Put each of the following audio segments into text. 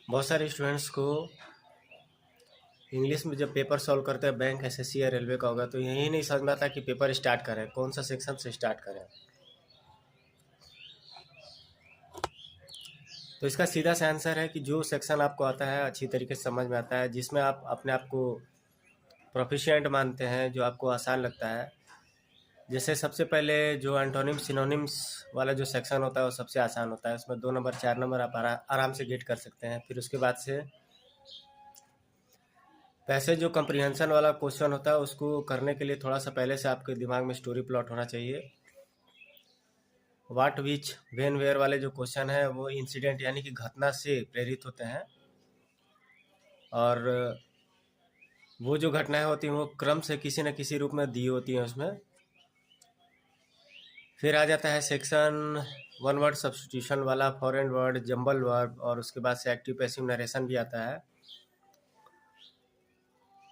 बहुत सारे स्टूडेंट्स को इंग्लिश में जब पेपर सॉल्व करते हैं, बैंक, एसएससी या रेलवे का होगा, तो यही नहीं समझ में आता कि पेपर स्टार्ट करें, कौन सा सेक्शन से स्टार्ट करें। तो इसका सीधा सा आंसर है कि जो सेक्शन आपको आता है, अच्छी तरीके से समझ में आता है, जिसमें आप अपने आप को प्रोफिशिएंट मानते हैं, जो आपको आसान लगता है। जैसे सबसे पहले जो एंटोनिम सिनोनिम्स वाला जो सेक्शन होता है वो सबसे आसान होता है। उसमें 2 नंबर 4 नंबर आप आराम से गेट कर सकते हैं। फिर उसके बाद से पैसे जो कंप्रीहेंशन वाला क्वेश्चन होता है उसको करने के लिए थोड़ा सा पहले से आपके दिमाग में स्टोरी प्लॉट होना चाहिए। वाट, विच, वेन, वेयर वाले जो क्वेश्चन है वो इंसिडेंट यानी कि घटना से प्रेरित होते हैं, और वो जो घटनाएं होती हैं वो क्रम से किसी न किसी रूप में दी होती हैं उसमें। फिर आ जाता है सेक्शन 1 वर्ड सब्स्टिट्यूशन वाला, फॉरेन वर्ड, जंबल वर्ब, और उसके बाद से एक्टिव पैसिव नरेशन भी आता है।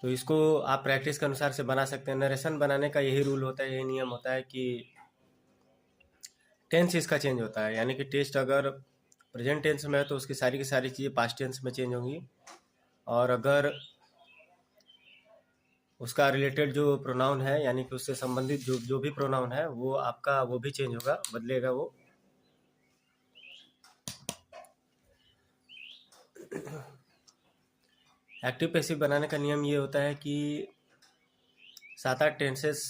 तो इसको आप प्रैक्टिस के अनुसार से बना सकते हैं। नरेशन बनाने का यही रूल होता है, यही नियम होता है कि टेंस इसका चेंज होता है, यानी कि टेस्ट अगर प्रेजेंट टेंस में है तो उसकी सारी की सारी चीज़ें पास्ट टेंस में चेंज होंगी, और अगर उसका रिलेटेड जो प्रोनाउन है यानी कि उससे संबंधित जो जो भी प्रोनाउन है वो आपका वो भी चेंज होगा, बदलेगा वो। एक्टिव पैसिव बनाने का नियम ये होता है कि 7-8 टेंसेस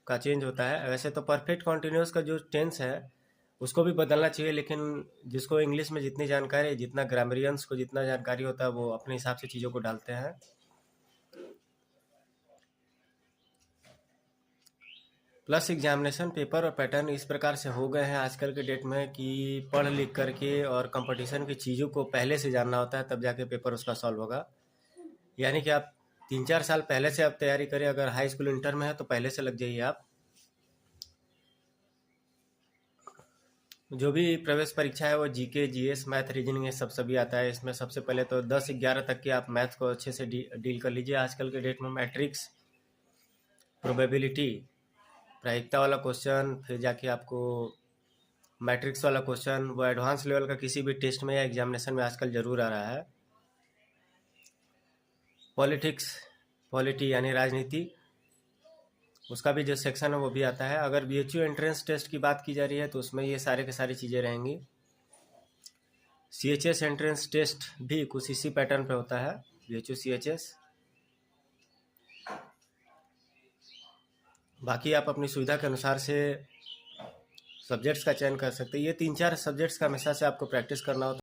का चेंज होता है। वैसे तो परफेक्ट कॉन्टिन्यूस का जो टेंस है उसको भी बदलना चाहिए, लेकिन जिसको इंग्लिश में जितनी जानकारी, जितना ग्रामरियंस को जितना जानकारी होता है वो अपने हिसाब से चीज़ों को डालते हैं। प्लस एग्जामिनेशन पेपर और पैटर्न इस प्रकार से हो गए हैं आजकल के डेट में कि पढ़ लिख करके और कंपटीशन की चीज़ों को पहले से जानना होता है, तब जाके पेपर उसका सॉल्व होगा। यानी कि आप 3-4 साल पहले से आप तैयारी करें। अगर हाई स्कूल इंटर में है तो पहले से लग जाइए आप। जो भी प्रवेश परीक्षा है वो जीके, जीएस, मैथ, रीजनिंग, ये सब सभी आता है। इसमें सबसे पहले तो 10-11 तक के आप मैथ को अच्छे से डील कर लीजिए। आजकल के डेट में मैट्रिक्स, प्रोबेबिलिटी, प्रायिकता वाला क्वेश्चन, फिर जाके आपको मैट्रिक्स वाला क्वेश्चन, वो एडवांस लेवल का किसी भी टेस्ट में या एग्जामिनेशन में आजकल ज़रूर आ रहा है। पॉलिटिक्स, पॉलिटी यानी राजनीति, उसका भी जो सेक्शन है वो भी आता है। अगर बीएचयू एंट्रेंस टेस्ट की बात की जा रही है तो उसमें ये सारे की सारी चीज़ें रहेंगी। सीएचएस एंट्रेंस टेस्ट भी कुछ इसी पैटर्न पे होता है, बीएचयू सीएचएस। बाकी आप अपनी सुविधा के अनुसार से सब्जेक्ट्स का चयन कर सकते हैं। ये 3-4 सब्जेक्ट्स का हमेशा से आपको प्रैक्टिस करना होता है।